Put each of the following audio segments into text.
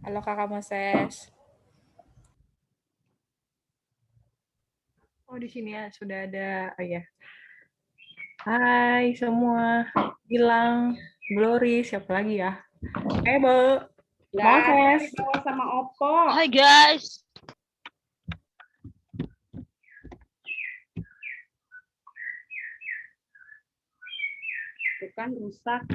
Halo Kakak Moses. Oh, di sini ya sudah ada. Oh ya. Hai semua. Gilang, Glory, siapa lagi ya? Bo, Moses. Sama Oppo. Hai guys. Itu kan rusak.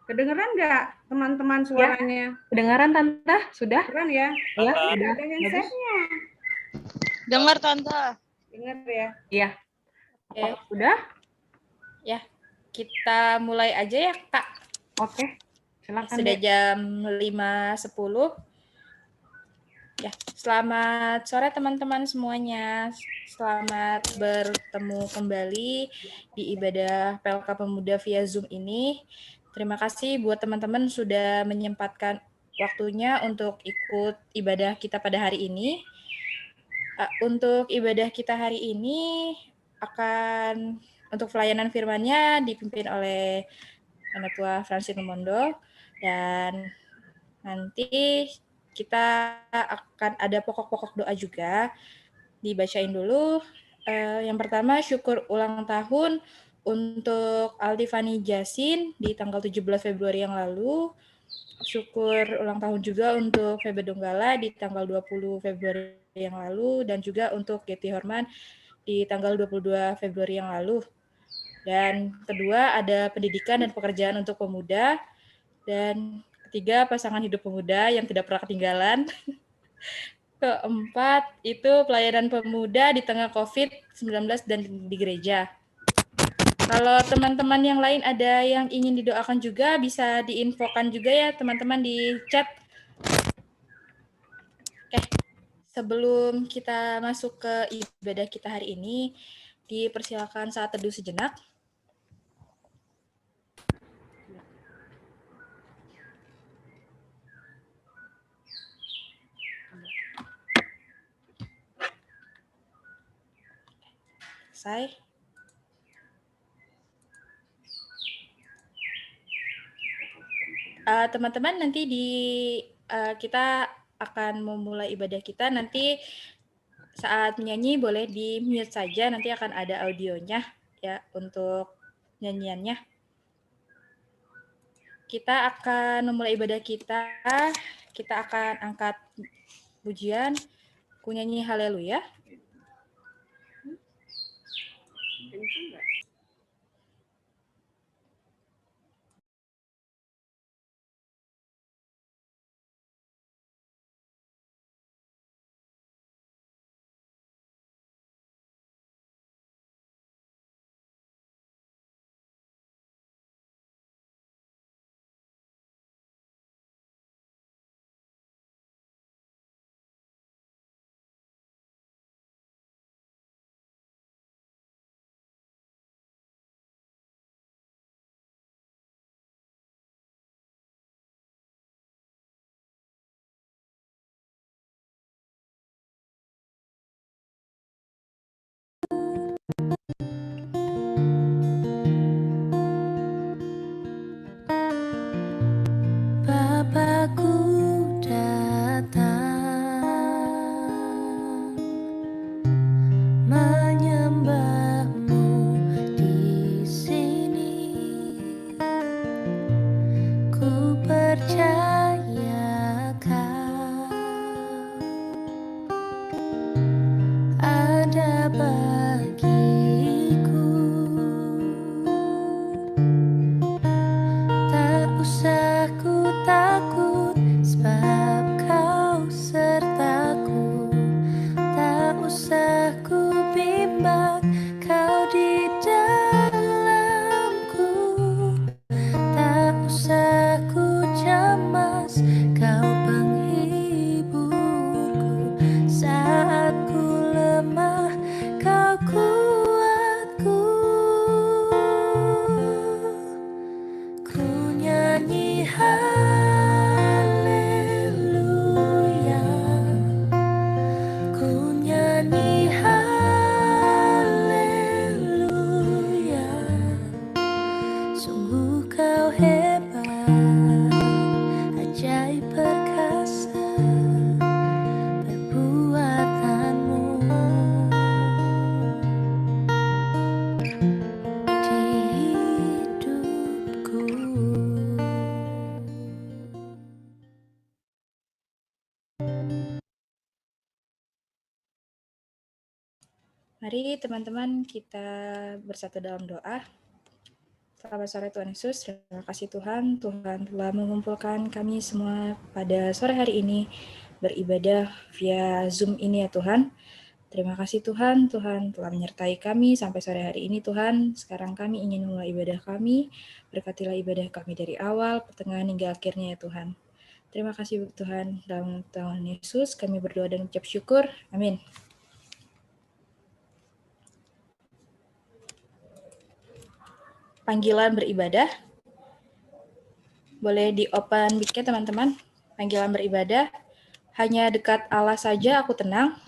Kedengeran nggak teman-teman suaranya? Kedengaran Tante? Sudah? Kedengeran ya? Iya, Ada bagus. handsetnya. Dengar Tante. Dengar ya? Iya. Oke, Sudah? ya kita mulai aja ya Kak. Oke. Silakan. Sudah Dek. jam 5.10. Ya, selamat sore teman-teman semuanya. Selamat bertemu kembali di ibadah PLK Pemuda via Zoom ini. Terima kasih buat teman-teman sudah menyempatkan waktunya untuk ikut ibadah kita pada hari ini. Untuk ibadah kita hari ini akan untuk pelayanan firman-Nya dipimpin oleh Penatua Fransino Mondo, dan nanti kita akan ada pokok-pokok doa juga. Dibacain dulu. Yang pertama, syukur ulang tahun untuk Aldifani Jasin di tanggal 17 Februari yang lalu. Syukur ulang tahun juga untuk Febe Donggala di tanggal 20 Februari yang lalu, dan juga untuk Getty Horman di tanggal 22 Februari yang lalu. Dan kedua, ada pendidikan dan pekerjaan untuk pemuda. Dan ketiga, pasangan hidup pemuda yang tidak pernah ketinggalan. Keempat, itu pelayanan pemuda di tengah COVID-19 dan di gereja. Kalau teman-teman yang lain ada yang ingin didoakan juga, bisa diinfokan juga ya teman-teman di chat. Oke, sebelum kita masuk ke ibadah kita hari ini, dipersilakan saat teduh sejenak. Selesai. Teman-teman, nanti kita akan memulai ibadah kita. Nanti saat menyanyi boleh di mute saja, nanti akan ada audionya ya untuk nyanyiannya. Kita akan memulai ibadah kita. Kita akan angkat pujian, ku nyanyi haleluya. percayakan ada bagiku. Tak usah ku takut sebab kau sertaku. Tak usah ku bimbang kau di dalamku. Tak usah ku cemas kau penghiburku. Saat ku lemah kau kuatku. Ku nyanyi haleluya. Ku nyanyi haleluya. Sungguh kau hebat, ajaib perkasa perbuatanmu di hidupku. Mari teman-teman kita bersatu dalam doa. Selamat sore Tuhan Yesus, terima kasih Tuhan. Tuhan telah mengumpulkan kami semua pada sore hari ini beribadah via Zoom ini ya Tuhan. Terima kasih Tuhan, Tuhan telah menyertai kami sampai sore hari ini Tuhan. Sekarang kami ingin mulai ibadah kami, berkatilah ibadah kami dari awal, pertengahan hingga akhirnya ya Tuhan. Terima kasih Tuhan, dalam Tuhan Yesus kami berdoa dan ucap syukur, amin. Panggilan beribadah. Boleh di-open mic-nya teman-teman. Panggilan beribadah. Hanya dekat Allah saja aku tenang.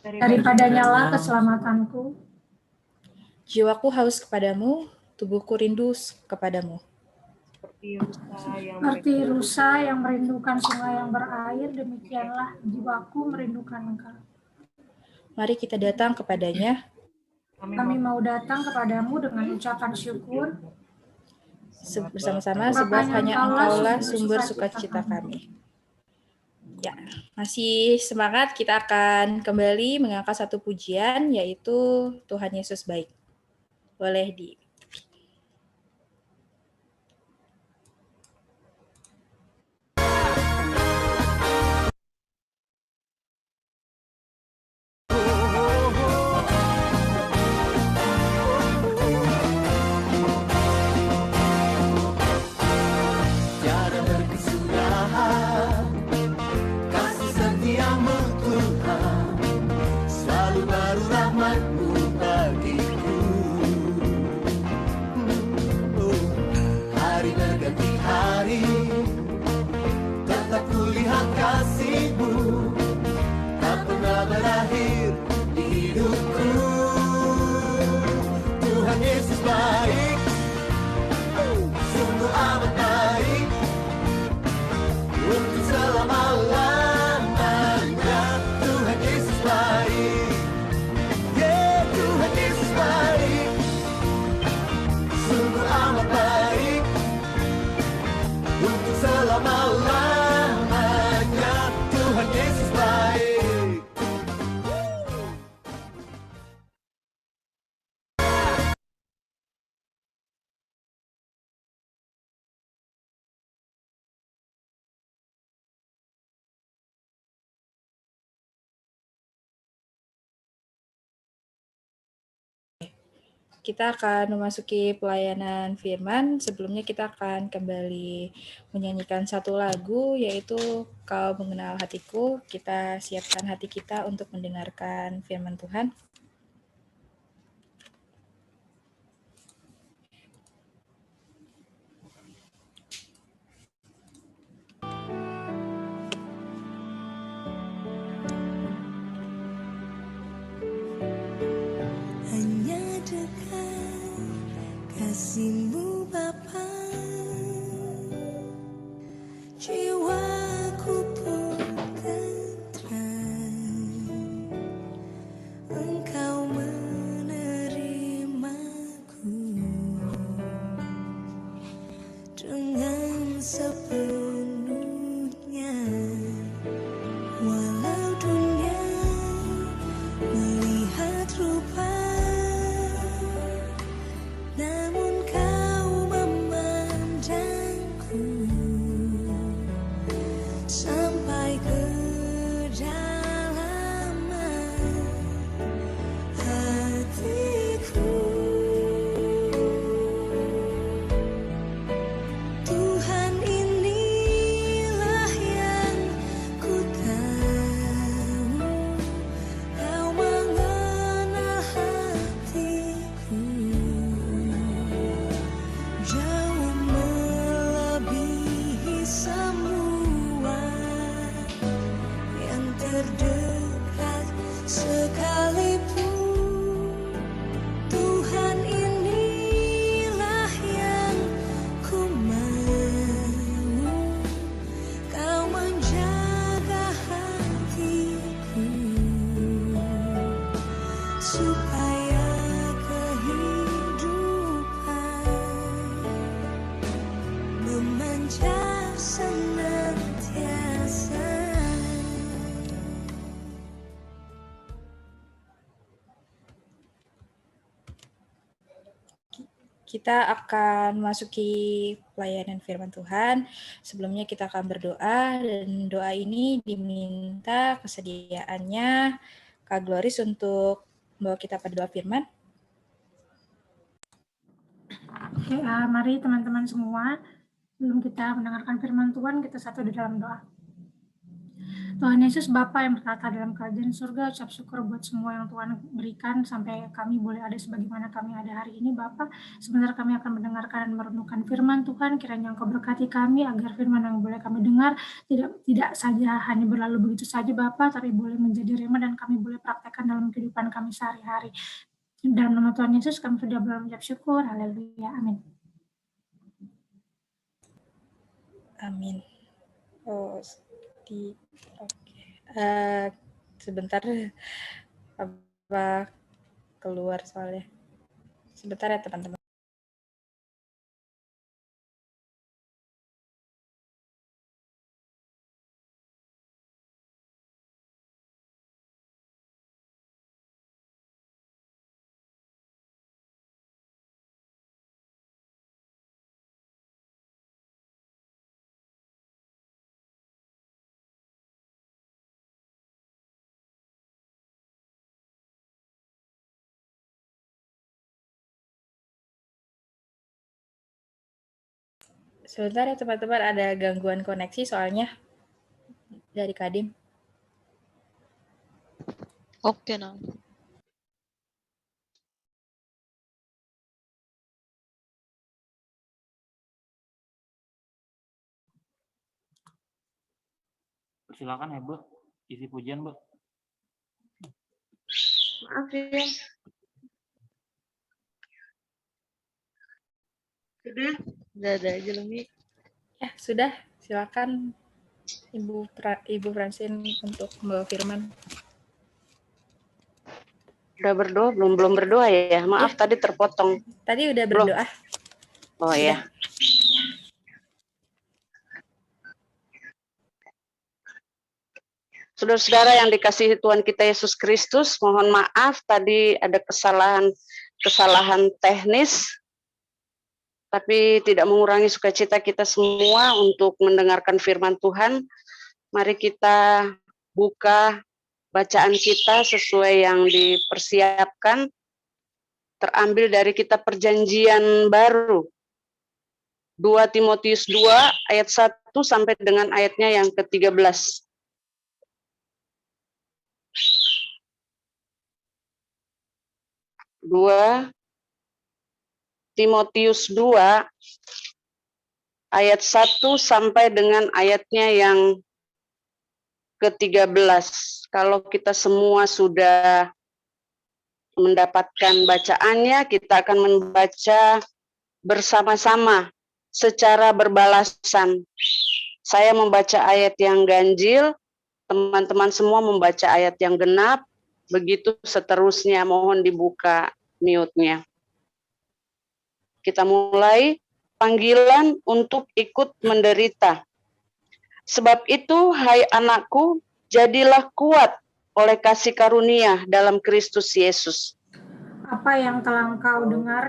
Daripadanya lah keselamatanku. Jiwaku haus kepadamu, tubuhku rindu kepadamu. Seperti rusa yang merindukan sungai yang berair, demikianlah jiwaku merindukan Engkau. Mari kita datang kepadanya. Kami mau datang kepadamu dengan ucapan syukur. Bersama-sama sebab hanya Engkaulah sumber sukacita kami. Ya, masih semangat, kita akan kembali mengangkat satu pujian, yaitu Tuhan Yesus baik. Boleh di kita akan memasuki pelayanan firman. Sebelumnya kita akan kembali menyanyikan satu lagu, yaitu Kau Mengenal Hatiku. Kita siapkan hati kita untuk mendengarkan firman Tuhan. Kasih-Mu Bapa, jiwaku pun tentram. Engkau menerimaku dengan sepenuh lancar senantiasa. Kita akan masuki pelayanan firman Tuhan. Sebelumnya kita akan berdoa, dan doa ini diminta kesediaannya Kak Gloris untuk membawa kita pada doa firman. Oke, mari teman-teman semua, sebelum kita mendengarkan firman Tuhan, kita satu di dalam doa. Tuhan Yesus, Bapa yang bertata dalam kerajaan surga, ucap syukur buat semua yang Tuhan berikan sampai kami boleh ada sebagaimana kami ada hari ini, Bapa. Sebentar kami akan mendengarkan dan merenungkan firman Tuhan, kiranya Engkau berkati kami agar firman yang boleh kami dengar tidak saja hanya berlalu begitu saja, Bapa, tapi boleh menjadi rema dan kami boleh praktekkan dalam kehidupan kami sehari-hari. Dalam nama Tuhan Yesus kami sudah mengucap syukur. Haleluya. Amin. Amin. Sebentar, apa keluar soalnya. Sebentar ya teman-teman. Sebentar ya teman-teman, ada gangguan koneksi soalnya dari Kadim. Oke, nah. Silakan ya, Bu. Isi pujian, Bu. Maaf ya. Sudah? Udah aja Lumi. Ya, sudah. Silakan Ibu Francine untuk membawa firman. Udah berdoa? Belum berdoa ya? Maaf Ya. tadi terpotong. Tadi udah berdoa. Oh Sudah. ya. Saudara-saudara yang dikasihi Tuhan kita Yesus Kristus, mohon maaf tadi ada kesalahan teknis, tapi tidak mengurangi sukacita kita semua untuk mendengarkan firman Tuhan. Mari kita buka bacaan kita sesuai yang dipersiapkan, terambil dari kitab Perjanjian Baru, 2 Timotius 2 ayat 1 sampai dengan ayatnya yang ke-13. 2 Timotius 2 ayat 1 sampai dengan ayatnya yang ke-13. Kalau kita semua sudah mendapatkan bacaannya, kita akan membaca bersama-sama secara berbalasan. Saya membaca ayat yang ganjil, teman-teman semua membaca ayat yang genap, begitu seterusnya. Mohon dibuka mute-nya. Kita mulai. Panggilan untuk ikut menderita. Sebab itu, hai anakku, jadilah kuat oleh kasih karunia dalam Kristus Yesus. Apa yang telah engkau dengar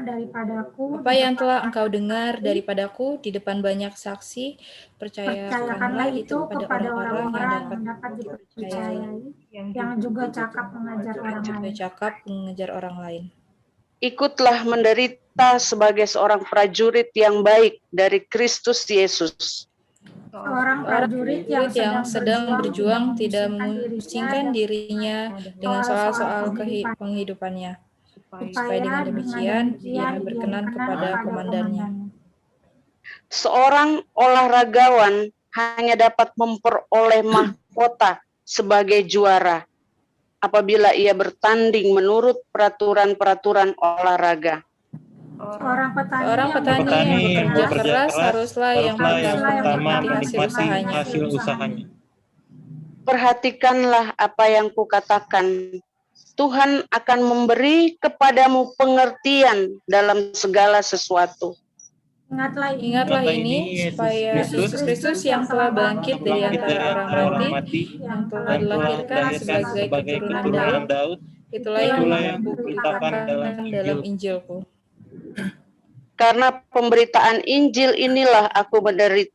daripadaku di depan banyak saksi, percayakanlah itu kepada orang-orang yang dapat dipercayai, yang juga cakap mengajar orang lain. Ikutlah menderita sebagai seorang prajurit yang baik dari Kristus Yesus. Seorang prajurit yang sedang berjuang tidak memusingkan dirinya dengan soal-soal penghidupannya, supaya dengan demikian ia berkenan kepada komandannya. Seorang olahragawan hanya dapat memperoleh mahkota sebagai juara apabila ia bertanding menurut peraturan-peraturan olahraga. Seorang petani yang bekerja keras haruslah yang pertama menikmati hasil usahanya. Perhatikanlah apa yang kukatakan. Tuhan akan memberi kepadamu pengertian dalam segala sesuatu. Ingatlah ini supaya Yesus Kristus yang telah bangkit dari antara orang mati, yang telah dilahirkan sebagai keturunan Daud, itulah yang aku beritakan dalam Injilku. Karena pemberitaan Injil inilah aku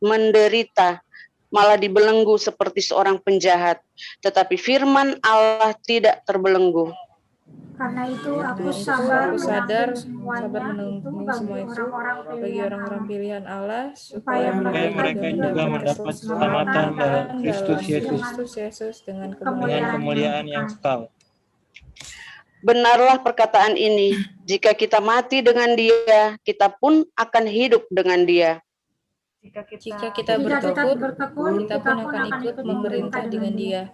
menderita, malah dibelenggu seperti seorang penjahat. Tetapi firman Allah tidak terbelenggu. Karena itu aku Aku sadar sabar menunggu semua itu bagi orang-orang pilihan Allah supaya supaya mereka juga mendapat keselamatan dalam Kristus Yesus. Kristus Yesus dengan Dengan kemuliaan yang kekal. Benarlah perkataan ini, jika kita mati dengan Dia, kita pun akan hidup dengan Dia. Jika kita bertekun, kita pun akan ikut memerintah dengan Dia.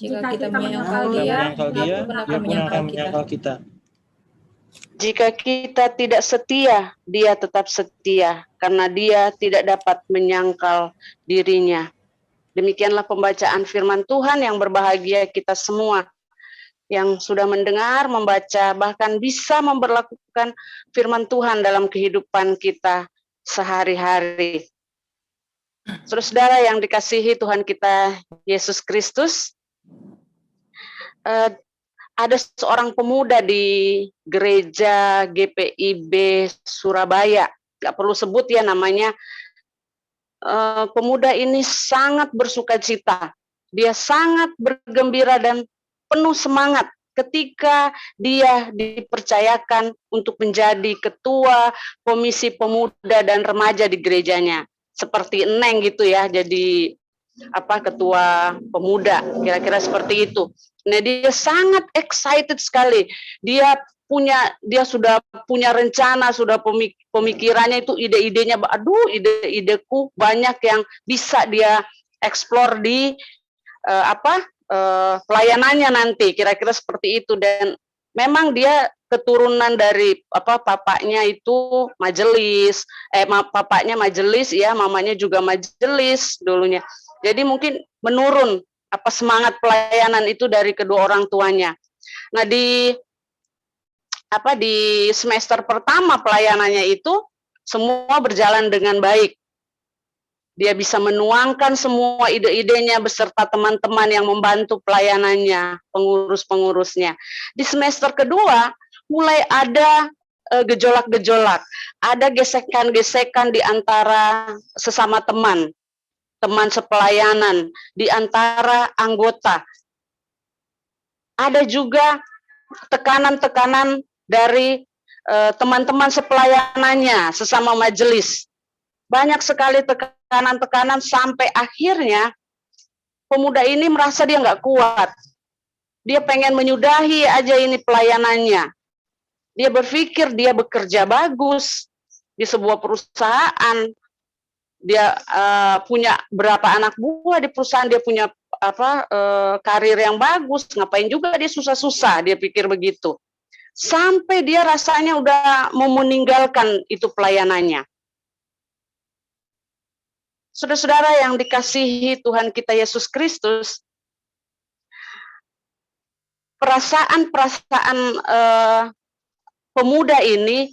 Jika kita menyangkal Dia, Dia pun akan menyangkal kita. Jika kita tidak setia, Dia tetap setia, karena Dia tidak dapat menyangkal dirinya. Demikianlah pembacaan firman Tuhan. Yang berbahagia kita semua yang sudah mendengar, membaca, bahkan bisa memberlakukan firman Tuhan dalam kehidupan kita sehari-hari. Saudara yang dikasihi Tuhan kita Yesus Kristus, ada seorang pemuda di gereja GPIB Surabaya, nggak perlu sebut ya namanya. Pemuda ini sangat bersukacita, dia sangat bergembira dan penuh semangat ketika dia dipercayakan untuk menjadi ketua komisi pemuda dan remaja di gerejanya, seperti Neng gitu ya, jadi ketua pemuda, kira-kira seperti itu. Nah, dia sangat excited sekali. Dia sudah punya rencana, sudah pemikirannya itu, ide-idenya, ide-ideku banyak yang bisa dia eksplor di pelayanannya nanti, kira-kira seperti itu. Dan memang dia keturunan dari papanya itu majelis, papanya majelis ya, mamanya juga majelis dulunya. Jadi mungkin menurun semangat pelayanan itu dari kedua orang tuanya. Nah, di semester pertama pelayanannya itu semua berjalan dengan baik. Dia bisa menuangkan semua ide-idenya beserta teman-teman yang membantu pelayanannya, pengurus-pengurusnya. Di semester kedua mulai ada gejolak-gejolak, ada gesekan-gesekan di antara sesama teman sepelayanan, di antara anggota. Ada juga tekanan-tekanan dari teman-teman sepelayanannya, sesama majelis. Banyak sekali tekanan-tekanan sampai akhirnya pemuda ini merasa dia nggak kuat. Dia pengen menyudahi aja ini pelayanannya. Dia berpikir dia bekerja bagus di sebuah perusahaan. Dia punya berapa anak buah di perusahaan, dia punya karir yang bagus, ngapain juga dia susah-susah, dia pikir begitu. Sampai dia rasanya udah mau meninggalkan itu pelayanannya. Saudara-saudara yang dikasihi Tuhan kita Yesus Kristus, perasaan-perasaan pemuda ini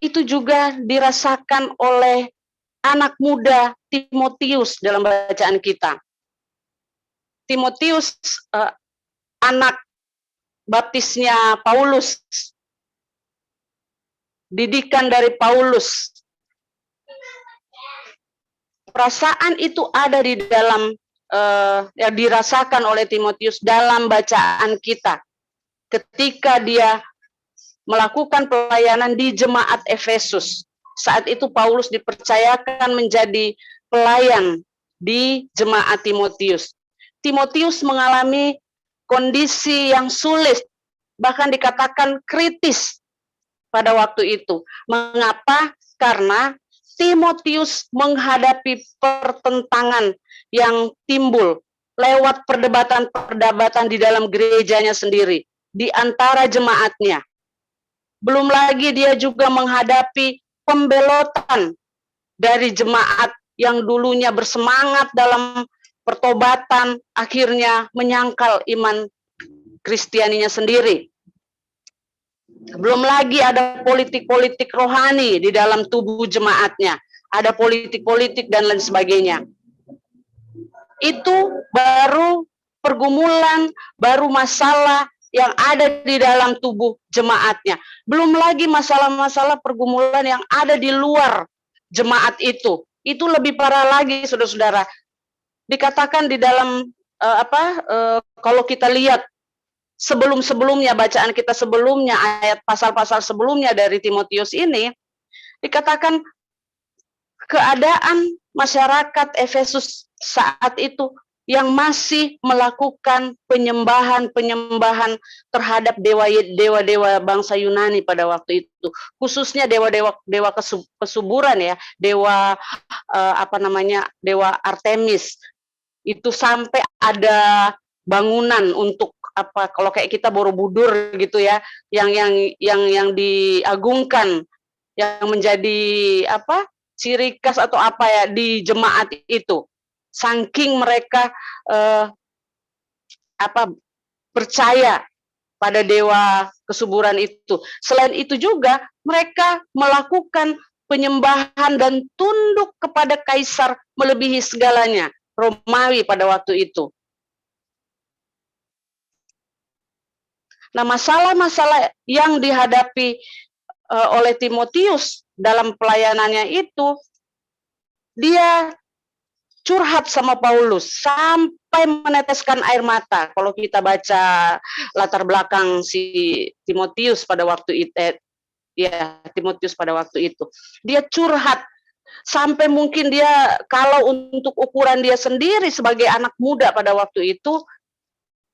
itu juga dirasakan oleh anak muda Timotius dalam bacaan kita. Timotius anak baptisnya Paulus, didikan dari Paulus. Perasaan itu ada di dalam yang dirasakan oleh Timotius dalam bacaan kita ketika dia melakukan pelayanan di jemaat Efesus. Saat itu Paulus dipercayakan menjadi pelayan di jemaat Timotius. Timotius mengalami kondisi yang sulit, bahkan dikatakan kritis pada waktu itu. Mengapa? Karena Timotius menghadapi pertentangan yang timbul lewat perdebatan-perdebatan di dalam gerejanya sendiri, di antara jemaatnya. Belum lagi dia juga menghadapi pembelotan dari jemaat yang dulunya bersemangat dalam pertobatan, akhirnya menyangkal iman Kristianinya sendiri. Belum lagi ada politik-politik rohani di dalam tubuh jemaatnya. Ada politik-politik dan lain sebagainya. Itu baru pergumulan, baru masalah yang ada di dalam tubuh jemaatnya. Belum lagi masalah-masalah pergumulan yang ada di luar jemaat itu. Itu lebih parah lagi, saudara-saudara. Dikatakan di dalam kalau kita lihat sebelum-sebelumnya, bacaan kita sebelumnya, ayat pasal-pasal sebelumnya dari Timotius ini, dikatakan keadaan masyarakat Efesus saat itu yang masih melakukan penyembahan terhadap dewa-dewa bangsa Yunani pada waktu itu, khususnya dewa kesuburan ya, dewa dewa Artemis. Itu sampai ada bangunan untuk kalau kayak kita Borobudur gitu ya, yang diagungkan, yang menjadi ciri khas atau di jemaat itu. Saking mereka percaya pada dewa kesuburan itu. Selain itu juga mereka melakukan penyembahan dan tunduk kepada kaisar melebihi segalanya, Romawi pada waktu itu. Nah, masalah-masalah yang dihadapi oleh Timotius dalam pelayanannya itu, dia curhat sama Paulus sampai meneteskan air mata. Kalau kita baca latar belakang si Timotius pada waktu itu, Timotius pada waktu itu, dia curhat sampai mungkin dia, kalau untuk ukuran dia sendiri sebagai anak muda pada waktu itu,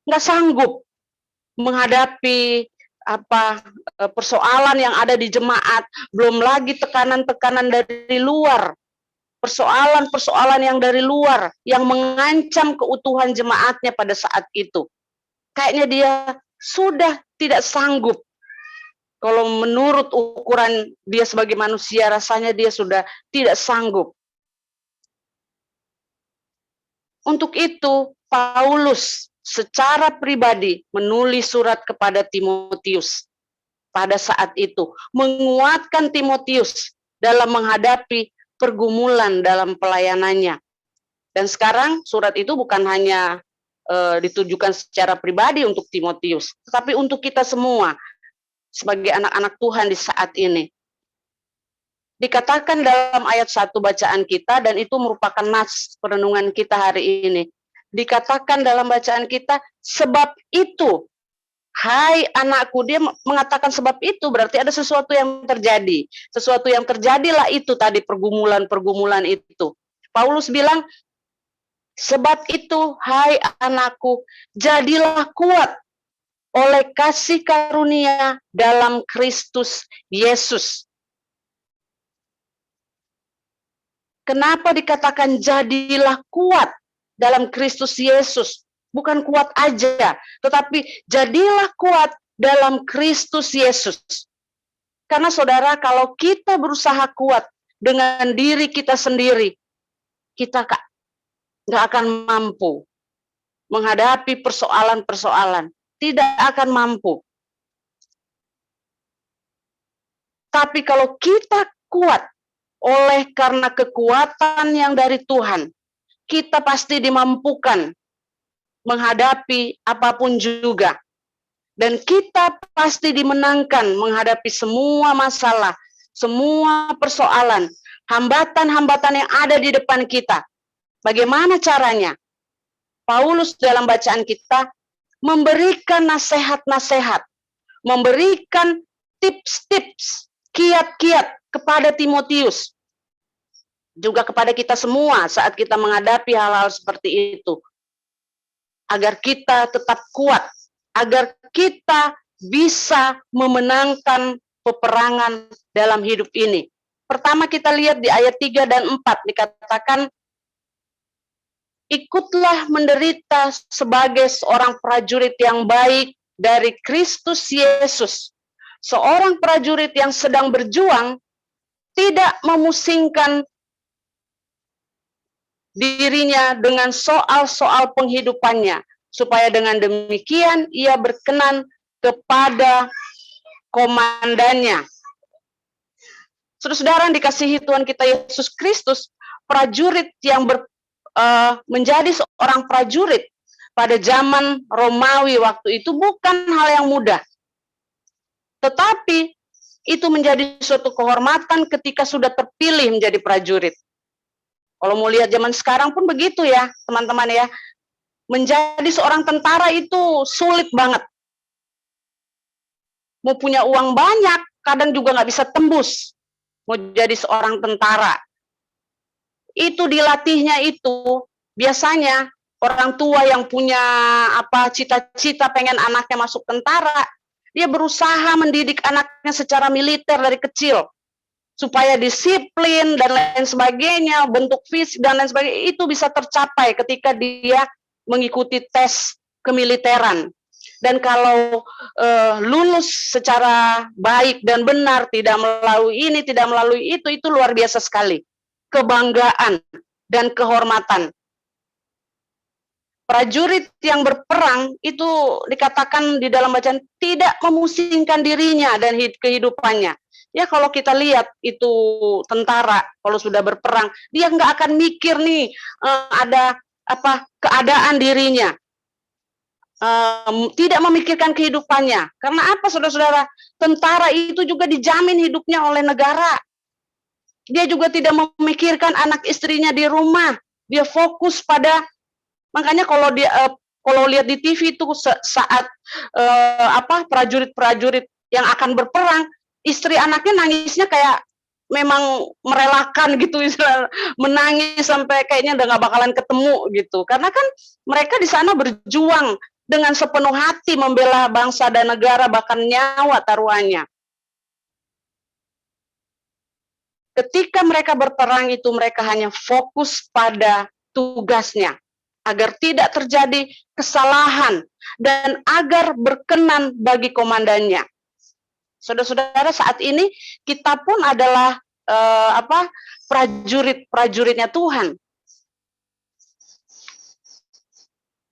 nggak sanggup menghadapi persoalan yang ada di jemaat, belum lagi tekanan-tekanan dari luar, persoalan-persoalan yang dari luar yang mengancam keutuhan jemaatnya pada saat itu. Kayaknya dia sudah tidak sanggup. Kalau menurut ukuran dia sebagai manusia, rasanya dia sudah tidak sanggup. Untuk itu, Paulus secara pribadi menulis surat kepada Timotius pada saat itu, menguatkan Timotius dalam menghadapi pergumulan dalam pelayanannya. Dan sekarang surat itu bukan hanya ditujukan secara pribadi untuk Timotius, tetapi untuk kita semua sebagai anak-anak Tuhan di saat ini. Dikatakan dalam ayat 1 bacaan kita, dan itu merupakan nas perenungan kita hari ini. Dikatakan dalam bacaan kita, sebab itu, hai anakku, dia mengatakan sebab itu, berarti ada sesuatu yang terjadi. Sesuatu yang terjadilah itu tadi, pergumulan-pergumulan itu. Paulus bilang, sebab itu, hai anakku, jadilah kuat oleh kasih karunia dalam Kristus Yesus. Kenapa dikatakan jadilah kuat dalam Kristus Yesus? Bukan kuat aja, tetapi jadilah kuat dalam Kristus Yesus. Karena saudara, kalau kita berusaha kuat dengan diri kita sendiri, kita nggak akan mampu menghadapi persoalan-persoalan. Tidak akan mampu. Tapi kalau kita kuat oleh karena kekuatan yang dari Tuhan, kita pasti dimampukan menghadapi apapun juga. Dan kita pasti dimenangkan menghadapi semua masalah, semua persoalan, hambatan-hambatan yang ada di depan kita. Bagaimana caranya? Paulus dalam bacaan kita memberikan nasihat-nasihat, memberikan tips-tips, kiat-kiat kepada Timotius, juga kepada kita semua saat kita menghadapi hal-hal seperti itu, agar kita tetap kuat, agar kita bisa memenangkan peperangan dalam hidup ini. Pertama kita lihat di ayat 3 dan 4 dikatakan, ikutlah menderita sebagai seorang prajurit yang baik dari Kristus Yesus. Seorang prajurit yang sedang berjuang tidak memusingkan dirinya dengan soal-soal penghidupannya, supaya dengan demikian ia berkenan kepada komandannya. Saudara-saudara yang dikasihi Tuhan kita Yesus Kristus, prajurit yang menjadi seorang prajurit pada zaman Romawi waktu itu bukan hal yang mudah. Tetapi itu menjadi suatu kehormatan ketika sudah terpilih menjadi prajurit. Kalau mau lihat zaman sekarang pun begitu ya, teman-teman ya. Menjadi seorang tentara itu sulit banget. Mau punya uang banyak, kadang juga nggak bisa tembus. Mau jadi seorang tentara. Itu dilatihnya itu, biasanya orang tua yang punya cita-cita pengen anaknya masuk tentara, dia berusaha mendidik anaknya secara militer dari kecil. Supaya disiplin dan lain sebagainya, bentuk fisik dan lain sebagainya, itu bisa tercapai ketika dia mengikuti tes kemiliteran. Dan kalau lulus secara baik dan benar, tidak melalui ini, tidak melalui itu luar biasa sekali. Kebanggaan dan kehormatan. Prajurit yang berperang itu dikatakan di dalam bacaan tidak memusingkan dirinya dan kehidupannya. Ya kalau kita lihat itu tentara, kalau sudah berperang, dia nggak akan mikir nih ada keadaan dirinya. Tidak memikirkan kehidupannya. Karena apa, saudara-saudara? Tentara itu juga dijamin hidupnya oleh negara. Dia juga tidak memikirkan anak istrinya di rumah. Dia fokus pada, makanya kalau lihat di TV itu saat prajurit-prajurit yang akan berperang, istri anaknya nangisnya kayak memang merelakan gitu, menangis sampai kayaknya udah nggak bakalan ketemu gitu. Karena kan mereka di sana berjuang dengan sepenuh hati membela bangsa dan negara, bahkan nyawa taruhannya. Ketika mereka berperang itu, mereka hanya fokus pada tugasnya, agar tidak terjadi kesalahan, dan agar berkenan bagi komandannya. Saudara-saudara, saat ini kita pun adalah prajurit-prajuritnya Tuhan.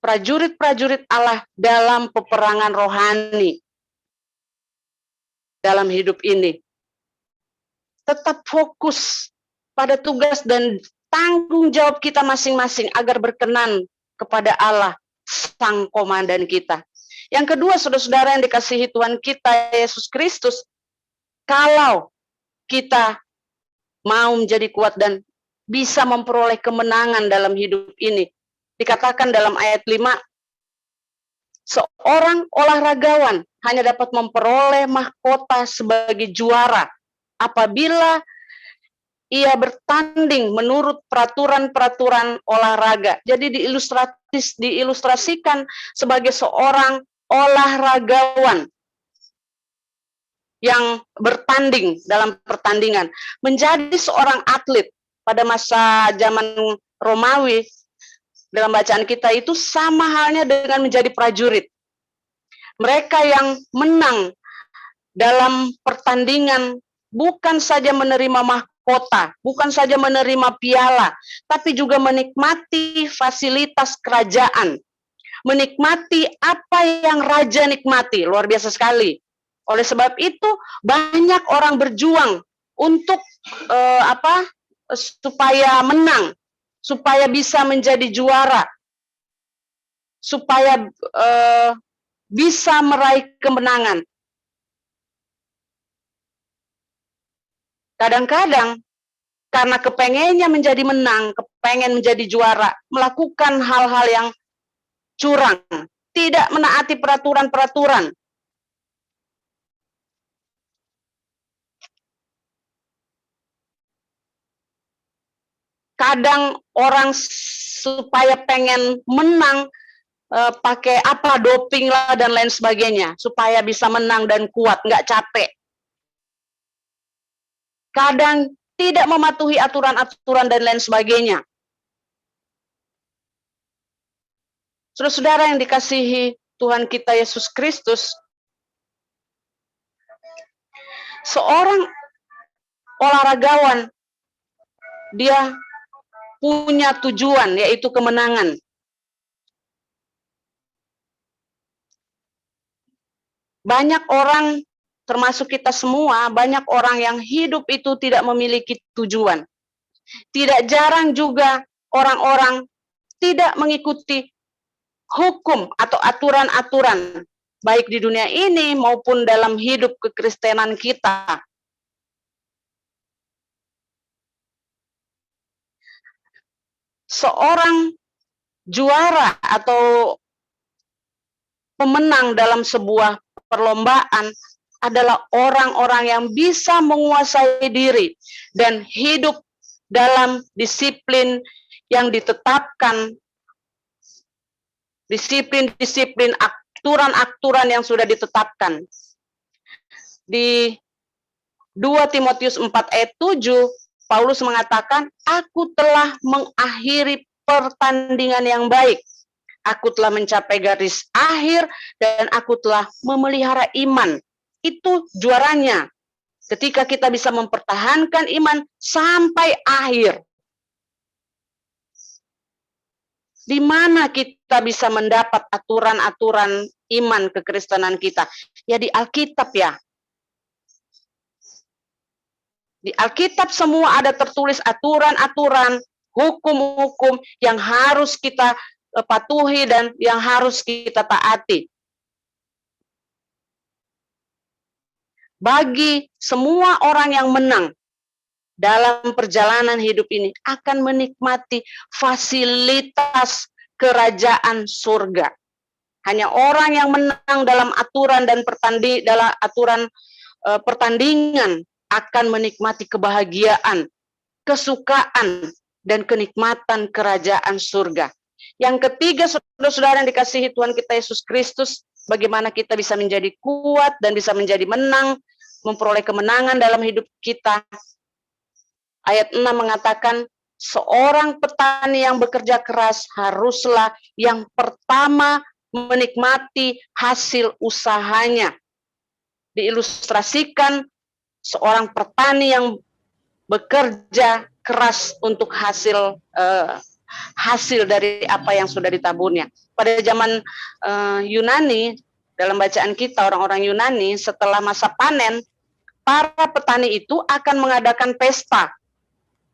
Prajurit-prajurit Allah dalam peperangan rohani dalam hidup ini. Tetap fokus pada tugas dan tanggung jawab kita masing-masing agar berkenan kepada Allah, Sang Komandan kita. Yang kedua, saudara-saudara yang dikasihi Tuhan kita Yesus Kristus, kalau kita mau menjadi kuat dan bisa memperoleh kemenangan dalam hidup ini, dikatakan dalam ayat 5, seorang olahragawan hanya dapat memperoleh mahkota sebagai juara apabila ia bertanding menurut peraturan-peraturan olahraga. Jadi diilustrasikan sebagai seorang olahragawan yang bertanding dalam pertandingan. Menjadi seorang atlet pada masa zaman Romawi, dalam bacaan kita itu sama halnya dengan menjadi prajurit. Mereka yang menang dalam pertandingan bukan saja menerima mahkota, bukan saja menerima piala, tapi juga menikmati fasilitas kerajaan. Menikmati apa yang raja nikmati, luar biasa sekali. Oleh sebab itu, banyak orang berjuang untuk supaya menang, supaya bisa menjadi juara, supaya bisa meraih kemenangan. Kadang-kadang karena kepengennya menjadi menang, kepengen menjadi juara, melakukan hal-hal yang curang, tidak menaati peraturan-peraturan. Kadang orang supaya pengen menang pakai doping lah dan lain sebagainya, supaya bisa menang dan kuat, nggak capek. Kadang tidak mematuhi aturan-aturan dan lain sebagainya. Saudara-saudara yang dikasihi Tuhan kita Yesus Kristus, seorang olahragawan, dia punya tujuan, yaitu kemenangan. Banyak orang termasuk kita semua, banyak orang yang hidup itu tidak memiliki tujuan. Tidak jarang juga orang-orang tidak mengikuti hukum atau aturan-aturan, baik di dunia ini maupun dalam hidup kekristenan kita. Seorang juara atau pemenang dalam sebuah perlombaan adalah orang-orang yang bisa menguasai diri dan hidup dalam disiplin yang ditetapkan, disiplin-disiplin, aturan-aturan yang sudah ditetapkan. Di 2 Timotius 4 ayat 7, Paulus mengatakan, aku telah mengakhiri pertandingan yang baik. Aku telah mencapai garis akhir dan aku telah memelihara iman. Itu juaranya. Ketika kita bisa mempertahankan iman sampai akhir. Di mana kita bisa mendapat aturan-aturan iman kekristenan kita? Ya di Alkitab ya. Di Alkitab semua ada tertulis aturan-aturan, hukum-hukum yang harus kita patuhi dan yang harus kita taati. Bagi semua orang yang menang dalam perjalanan hidup ini akan menikmati fasilitas kerajaan surga. Hanya orang yang menang dalam aturan dan pertandingan akan menikmati kebahagiaan, kesukaan, dan kenikmatan kerajaan surga. Yang ketiga, saudara-saudara yang dikasihi Tuhan kita Yesus Kristus, bagaimana kita bisa menjadi kuat dan bisa menjadi menang, memperoleh kemenangan dalam hidup kita. Ayat 6 mengatakan, seorang petani yang bekerja keras haruslah yang pertama menikmati hasil usahanya. Diilustrasikan seorang petani yang bekerja keras untuk hasil dari apa yang sudah ditaburnya. Pada zaman Yunani, dalam bacaan kita orang-orang Yunani, setelah masa panen, para petani itu akan mengadakan pesta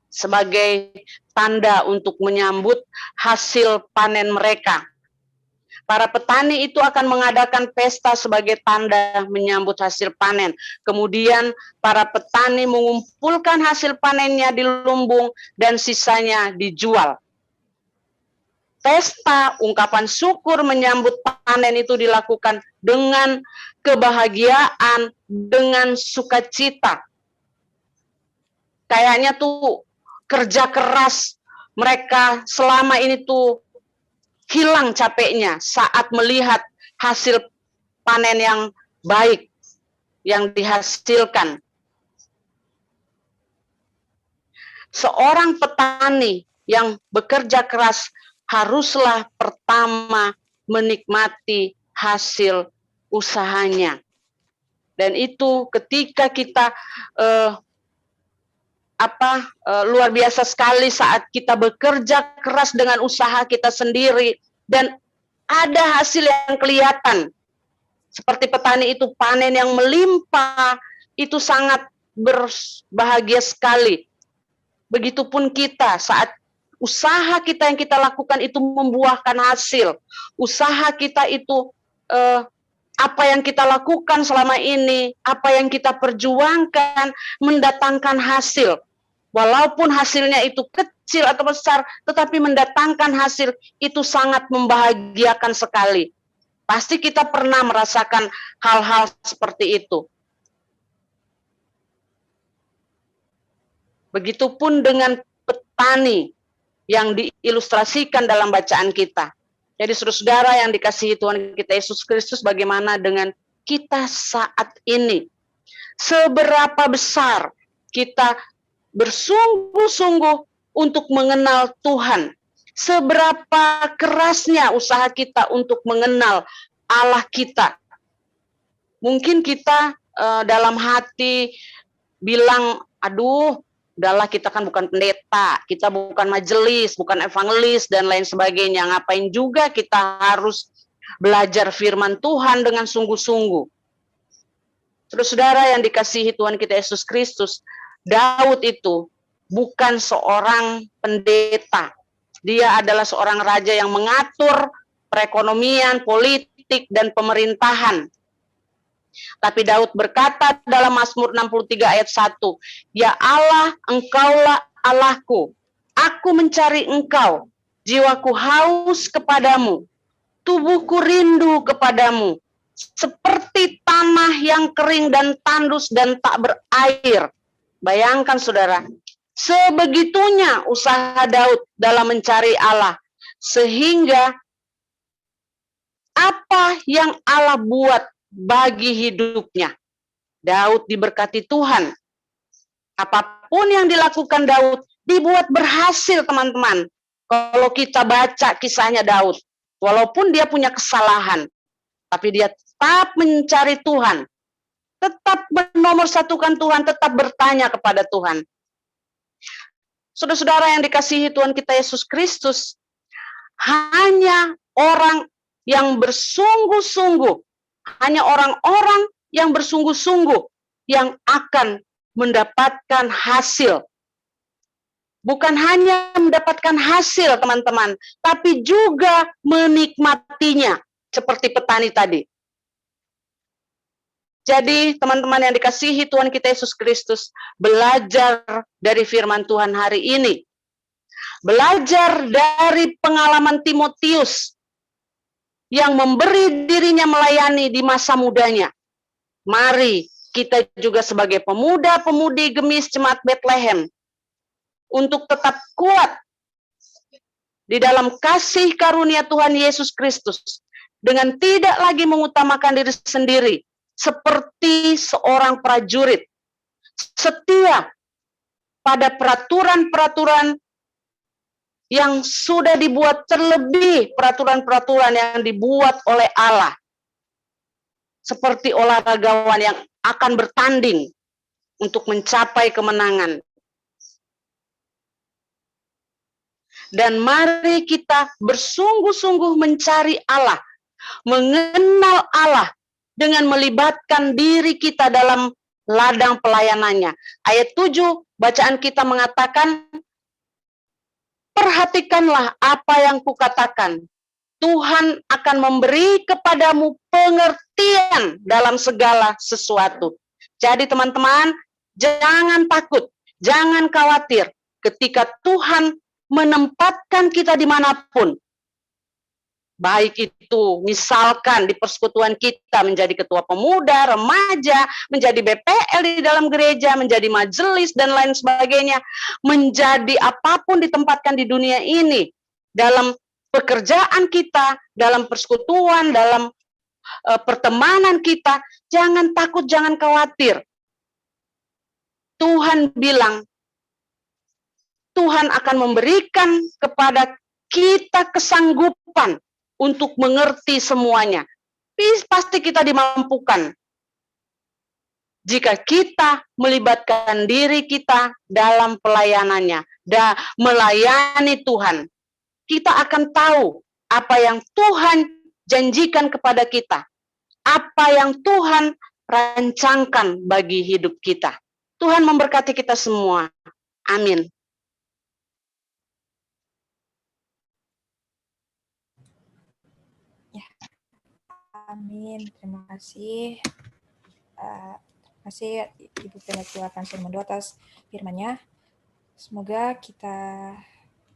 sebagai tanda untuk menyambut hasil panen mereka. Para petani itu akan mengadakan pesta sebagai tanda menyambut hasil panen. Kemudian para petani mengumpulkan hasil panennya di lumbung dan sisanya dijual. Pesta ungkapan syukur menyambut panen itu dilakukan dengan kebahagiaan, dengan sukacita. Kayaknya tuh kerja keras mereka selama ini tuh hilang capeknya saat melihat hasil panen yang baik yang dihasilkan. Seorang petani yang bekerja keras haruslah pertama menikmati hasil usahanya. Dan itu ketika kita luar biasa sekali saat kita bekerja keras dengan usaha kita sendiri dan ada hasil yang kelihatan. Seperti petani itu panen yang melimpah, itu sangat berbahagia sekali. Begitupun kita saat usaha kita yang kita lakukan itu membuahkan hasil. Usaha kita itu apa yang kita lakukan selama ini, apa yang kita perjuangkan mendatangkan hasil. Walaupun hasilnya itu kecil atau besar, tetapi mendatangkan hasil itu sangat membahagiakan sekali. Pasti kita pernah merasakan hal-hal seperti itu. Begitupun dengan petani yang diilustrasikan dalam bacaan kita. Jadi saudara-saudara yang dikasihi Tuhan kita Yesus Kristus, bagaimana dengan kita saat ini? Seberapa besar kita bersungguh-sungguh untuk mengenal Tuhan? Seberapa kerasnya usaha kita untuk mengenal Allah kita? Mungkin kita dalam hati bilang, aduh, udahlah kita kan bukan pendeta, kita bukan majelis, bukan evangelis, dan lain sebagainya. Ngapain juga kita harus belajar firman Tuhan dengan sungguh-sungguh. Saudara-saudara yang dikasihi Tuhan kita Yesus Kristus, Daud itu bukan seorang pendeta. Dia adalah seorang raja yang mengatur perekonomian, politik, dan pemerintahan. Tapi Daud berkata dalam Mazmur 63 ayat 1, "Ya Allah, Engkaulah Allahku. Aku mencari Engkau. Jiwaku haus kepadamu. Tubuhku rindu kepadamu. Seperti tanah yang kering dan tandus dan tak berair." Bayangkan saudara, sebegitunya usaha Daud dalam mencari Allah. Sehingga apa yang Allah buat bagi hidupnya, Daud diberkati Tuhan. Apapun yang dilakukan Daud dibuat berhasil, teman-teman. Kalau kita baca kisahnya Daud, walaupun dia punya kesalahan, tapi dia tetap mencari Tuhan, tetap menomorsatukan Tuhan, tetap bertanya kepada Tuhan. Saudara-saudara yang dikasihi Tuhan kita Yesus Kristus, hanya orang yang bersungguh-sungguh, hanya orang-orang yang bersungguh-sungguh yang akan mendapatkan hasil. Bukan hanya mendapatkan hasil, teman-teman, tapi juga menikmatinya, seperti petani tadi. Jadi, teman-teman yang dikasihi Tuhan kita Yesus Kristus, belajar dari firman Tuhan hari ini. Belajar dari pengalaman Timotius yang memberi dirinya melayani di masa mudanya. Mari kita juga sebagai pemuda-pemudi Gemis Jemaat Bethlehem untuk tetap kuat di dalam kasih karunia Tuhan Yesus Kristus dengan tidak lagi mengutamakan diri sendiri seperti seorang prajurit, setia pada peraturan-peraturan yang sudah dibuat, terlebih peraturan-peraturan yang dibuat oleh Allah. Seperti olahragawan yang akan bertanding untuk mencapai kemenangan. Dan mari kita bersungguh-sungguh mencari Allah, mengenal Allah dengan melibatkan diri kita dalam ladang pelayanannya. Ayat 7, bacaan kita mengatakan, "Perhatikanlah apa yang kukatakan. Tuhan akan memberi kepadamu pengertian dalam segala sesuatu." Jadi teman-teman, jangan takut, jangan khawatir ketika Tuhan menempatkan kita dimanapun. Baik itu misalkan di persekutuan kita menjadi ketua pemuda, remaja, menjadi BPL di dalam gereja, menjadi majelis dan lain sebagainya. Menjadi apapun ditempatkan di dunia ini. Dalam pekerjaan kita, dalam persekutuan, dalam pertemanan kita, jangan takut, jangan khawatir. Tuhan bilang, Tuhan akan memberikan kepada kita kesanggupan untuk mengerti semuanya. Pasti kita dimampukan. Jika kita melibatkan diri kita dalam pelayanannya, dan melayani Tuhan, kita akan tahu apa yang Tuhan janjikan kepada kita, apa yang Tuhan rancangkan bagi hidup kita. Tuhan memberkati kita semua. Amin. Amin. Terima kasih. Terima kasih Ibu Pendeta Kansil Mendo atas firman-Nya. Semoga kita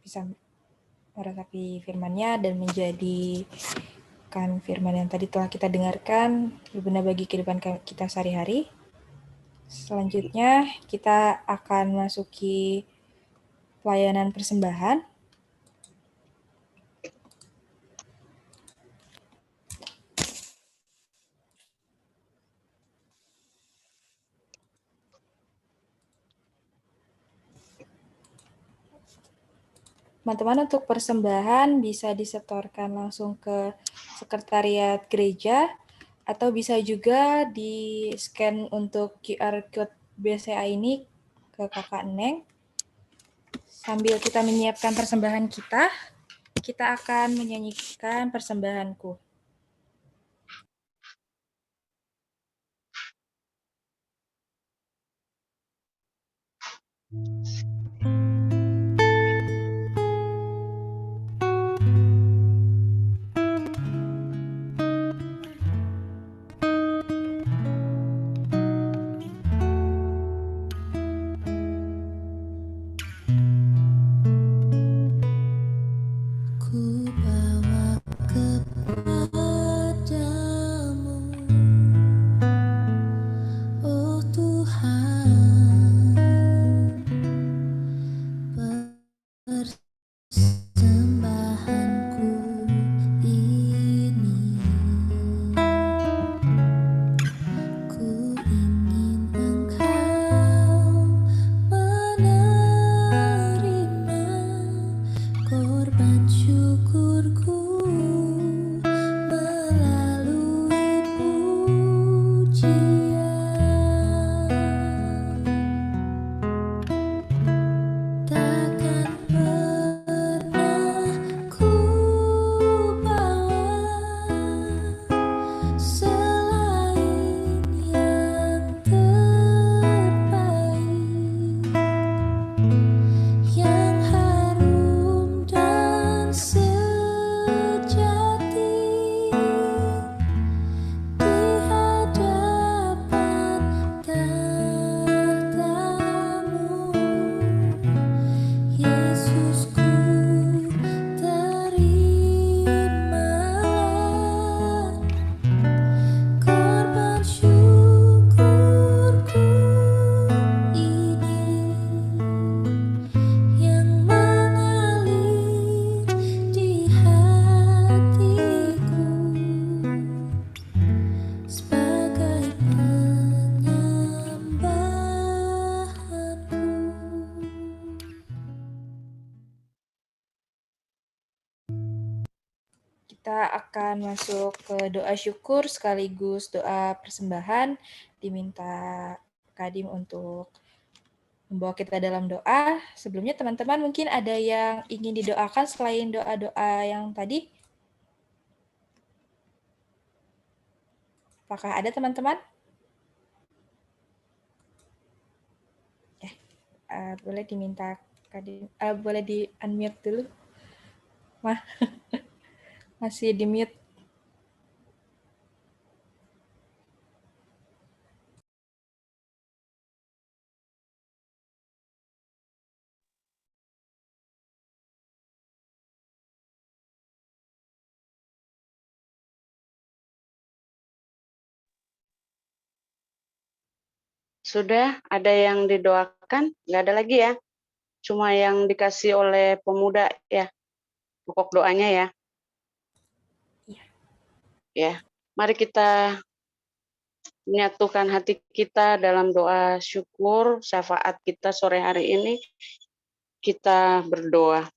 bisa meresapi firman-Nya dan menjadikan firman yang tadi telah kita dengarkan berguna bagi kehidupan kita sehari-hari. Selanjutnya kita akan masuki pelayanan persembahan. Teman-teman, untuk persembahan bisa disetorkan langsung ke sekretariat gereja atau bisa juga di-scan untuk QR Code BCA ini ke Kakak Neng. Sambil kita menyiapkan persembahan kita akan menyanyikan persembahanku. Ku bawa kepadamu, oh Tuhan, persembahanku ini. Ku ingin Engkau menerima korban syukurku melalui pujian. Takkan pernah ku bawa selain yang terbaik, yang harum dan sejati di hadapan tahta-Mu. Yesusku, terimalah korban syukurku ini, yang mengalir di hatiku sebagai penyembahanku. Kita akan masuk ke doa syukur sekaligus doa persembahan. Diminta Kadim untuk membawa kita dalam doa. Sebelumnya teman-teman mungkin ada yang ingin didoakan selain doa-doa yang tadi? Apakah ada teman-teman? Boleh diminta Kadim, boleh di-unmute dulu. Masih di-mute. Sudah ada yang didoakan? Nggak ada lagi ya? Cuma yang dikasih oleh pemuda ya, pokok doanya ya. Iya. Ya, mari kita menyatukan hati kita dalam doa syukur syafaat kita sore hari ini. Kita berdoa.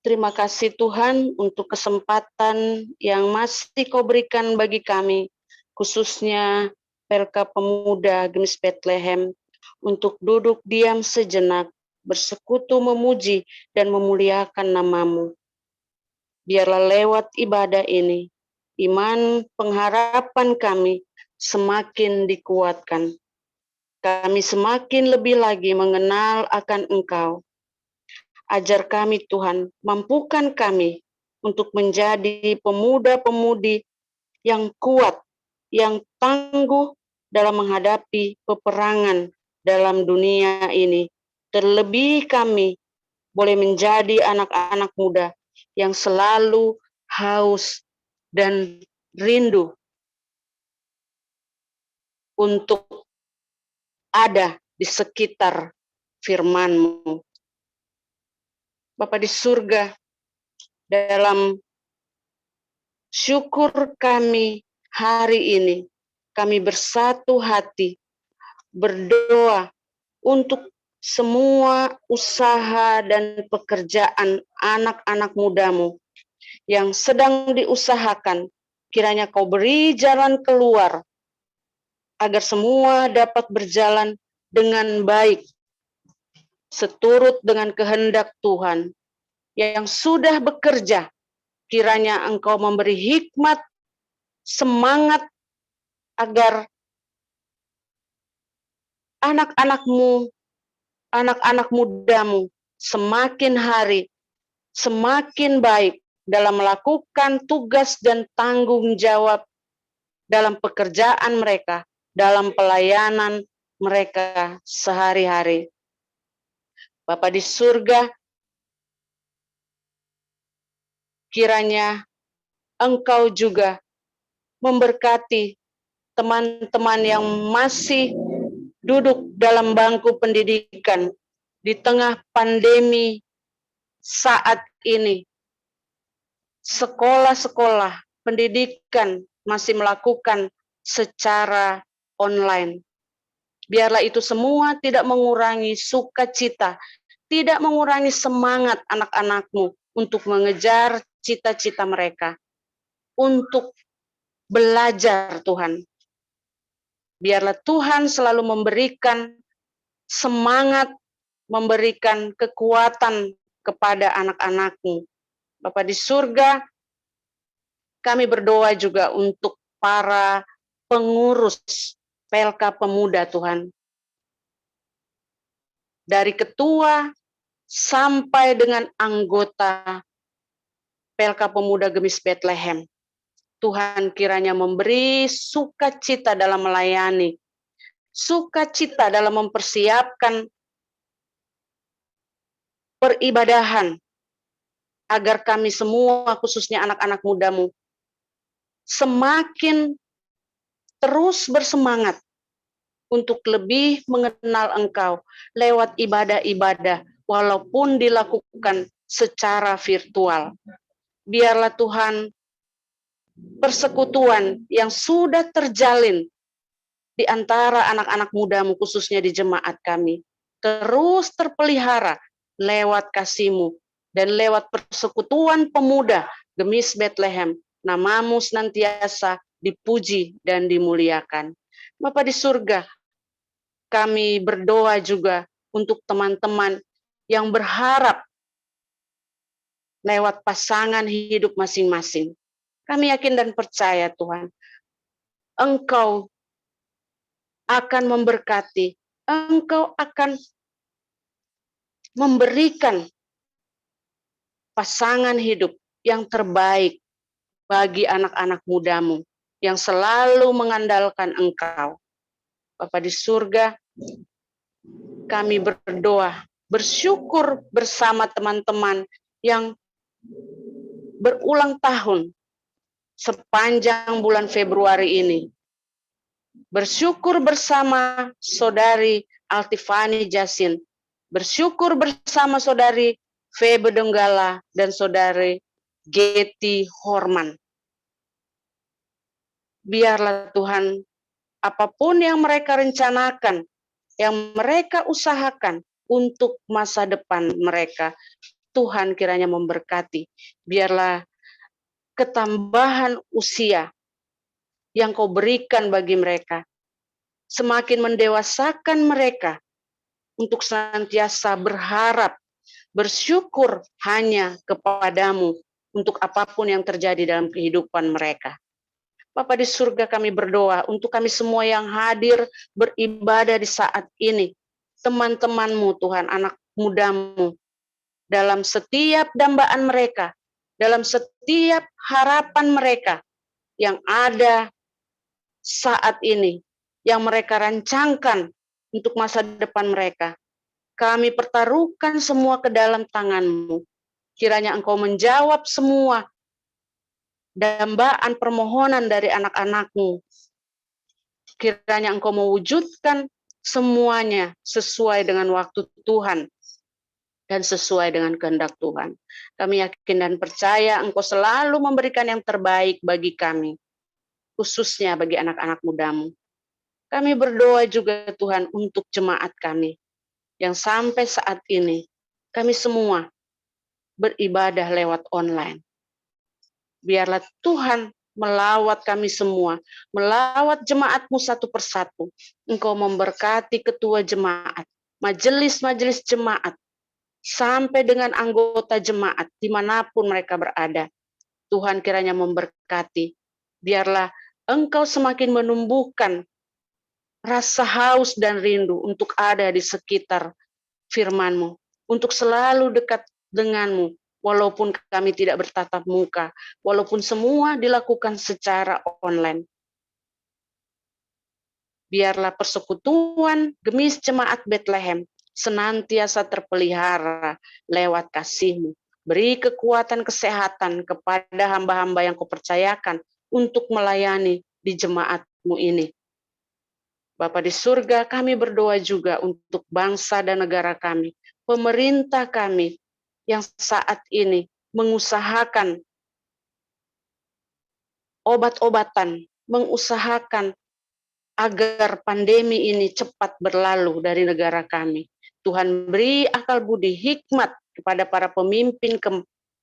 Terima kasih Tuhan untuk kesempatan yang masih Kau berikan bagi kami, khususnya PLK Pemuda Gemis Bethlehem, untuk duduk diam sejenak, bersekutu memuji dan memuliakan nama-Mu. Biarlah lewat ibadah ini, iman pengharapan kami semakin dikuatkan. Kami semakin lebih lagi mengenal akan Engkau. Ajar kami Tuhan, mampukan kami untuk menjadi pemuda-pemudi yang kuat, yang tangguh dalam menghadapi peperangan dalam dunia ini. Terlebih kami boleh menjadi anak-anak muda yang selalu haus dan rindu untuk ada di sekitar firman-Mu. Bapa di surga, dalam syukur kami hari ini, kami bersatu hati, berdoa untuk semua usaha dan pekerjaan anak-anak muda-Mu yang sedang diusahakan. Kiranya Kau beri jalan keluar, agar semua dapat berjalan dengan baik, seturut dengan kehendak Tuhan. Yang sudah bekerja, kiranya Engkau memberi hikmat, semangat, agar anak-anakmu, anak-anak mudamu semakin hari semakin baik dalam melakukan tugas dan tanggung jawab dalam pekerjaan mereka, dalam pelayanan mereka sehari-hari. Bapa di surga, kiranya Engkau juga memberkati teman-teman yang masih duduk dalam bangku pendidikan di tengah pandemi saat ini. Sekolah-sekolah pendidikan masih melakukan secara online. Biarlah itu semua tidak mengurangi sukacita, tidak mengurangi semangat anak-anakmu untuk mengejar cita-cita mereka, untuk belajar Tuhan. Biarlah Tuhan selalu memberikan semangat, memberikan kekuatan kepada anak-anakmu. Bapa di surga, kami berdoa juga untuk para pengurus PLK Pemuda Tuhan. Dari ketua sampai dengan anggota PLK Pemuda Gemis Bethlehem. Tuhan kiranya memberi sukacita dalam melayani, sukacita dalam mempersiapkan peribadahan, agar kami semua, khususnya anak-anak mudamu, semakin terus bersemangat untuk lebih mengenal Engkau lewat ibadah-ibadah, walaupun dilakukan secara virtual. Biarlah Tuhan, persekutuan yang sudah terjalin di antara anak-anak mudamu, khususnya di jemaat kami, terus terpelihara lewat kasih-Mu dan lewat persekutuan pemuda Gemis Bethlehem. Namamu senantiasa dipuji dan dimuliakan. Bapa di surga, kami berdoa juga untuk teman-teman yang berharap lewat pasangan hidup masing-masing. Kami yakin dan percaya Tuhan, Engkau akan memberkati, Engkau akan memberikan pasangan hidup yang terbaik bagi anak-anak mudamu yang selalu mengandalkan Engkau. Bapa di surga, kami berdoa, bersyukur bersama teman-teman yang berulang tahun sepanjang bulan Februari ini. Bersyukur bersama Saudari Altifani Jasin, bersyukur bersama Saudari Febe Donggala dan Saudari Getty Horman. Biarlah Tuhan, apapun yang mereka rencanakan, yang mereka usahakan untuk masa depan mereka, Tuhan kiranya memberkati. Biarlah ketambahan usia yang Kau berikan bagi mereka semakin mendewasakan mereka untuk senantiasa berharap, bersyukur hanya kepadamu untuk apapun yang terjadi dalam kehidupan mereka. Bapa di surga, kami berdoa untuk kami semua yang hadir beribadah di saat ini, teman-temanmu Tuhan, anak mudamu, dalam setiap dambaan mereka, dalam setiap harapan mereka yang ada saat ini, yang mereka rancangkan untuk masa depan mereka. Kami pertaruhkan semua ke dalam tangan-Mu. Kiranya Engkau menjawab semua dambaan permohonan dari anak-anak-Mu. Kiranya Engkau mewujudkan semuanya sesuai dengan waktu Tuhan dan sesuai dengan kehendak Tuhan. Kami yakin dan percaya Engkau selalu memberikan yang terbaik bagi kami, khususnya bagi anak-anak mudamu. Kami berdoa juga Tuhan untuk jemaat kami, yang sampai saat ini kami semua beribadah lewat online. Biarlah Tuhan melawat kami semua, melawat jemaat-Mu satu persatu. Engkau memberkati ketua jemaat, majelis-majelis jemaat, sampai dengan anggota jemaat dimanapun mereka berada. Tuhan kiranya memberkati. Biarlah Engkau semakin menumbuhkan rasa haus dan rindu untuk ada di sekitar firman-Mu, untuk selalu dekat dengan-Mu, walaupun kami tidak bertatap muka, walaupun semua dilakukan secara online. Biarlah persekutuan Gemis Jemaat Bethlehem senantiasa terpelihara lewat kasih-Mu. Beri kekuatan kesehatan kepada hamba-hamba yang Kau percayakan untuk melayani di jemaat-Mu ini. Bapa di surga, kami berdoa juga untuk bangsa dan negara kami, pemerintah kami yang saat ini mengusahakan obat-obatan, mengusahakan agar pandemi ini cepat berlalu dari negara kami. Tuhan beri akal budi hikmat kepada para pemimpin